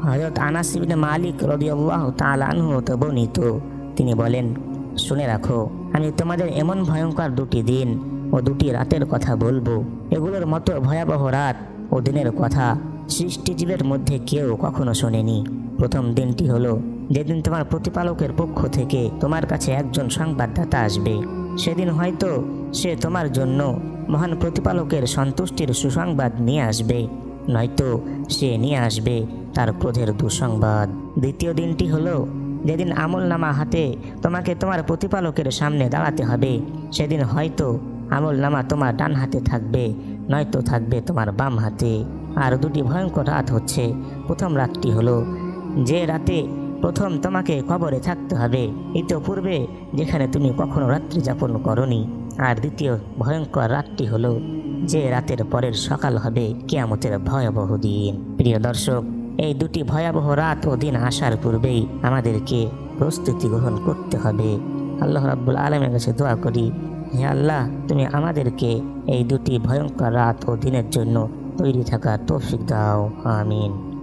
হযরত আনাস ইবনে মালিক রাদিয়াল্লাহু তাআলা আনহু হতে বর্ণিত, তিনি বলেন, শুনে রাখো, আমি তোমাদের এমন ভয়ঙ্কর দুটি দিন ও দুটি রাতের কথা বলবো, এগুলোর মতো ভয়াবহ রাত ও দিনের কথা সৃষ্টিজীবের মধ্যে কেউ কখনো শোনেনি। প্রথম দিনটি হলো যেদিন তোমার প্রতিপালকের পক্ষ থেকে তোমার কাছে একজন সংবাদদাতা আসবে। সেদিন হয়তো সে তোমার জন্য মহান প্রতিপালকের সন্তুষ্টির সুসংবাদ নিয়ে আসবে, নয়তো সে নিয়ে আসবে তার ক্রোধের দুঃসংবাদ। দ্বিতীয় দিনটি হলো যেদিন আমলনামা হাতে তোমাকে তোমার প্রতিপালকের সামনে দাঁড়াতে হবে। সেদিন হয়তো আমলনামা তোমার ডান হাতে থাকবে, নয়তো থাকবে তোমার বাম হাতে। আর দুটি ভয়ঙ্কর রাত হচ্ছে, প্রথম রাতটি হলো যে রাতে প্রথম তোমাকে কবরে থাকতে হবে ইতোপূর্বে যেখানে তুমি কখনো রাত্রি যাপন করনি। আর দ্বিতীয় ভয়ঙ্কর রাতটি হলো যে রাতের পরের সকাল হবে কিয়ামতের ভয়াবহ দিন। প্রিয় দর্শক, এই দুটি ভয়াবহ রাত ও দিন আসার পূর্বেই আমাদেরকে প্রস্তুতি গ্রহণ করতে হবে। আল্লাহ রাব্বুল আলামিনের কাছে দোয়া করি, হে আল্লাহ, তুমি আমাদেরকে এই দুটি ভয়ঙ্কর রাত ও দিনের জন্য তৈরি থাকার তৌফিক দাও। আমিন।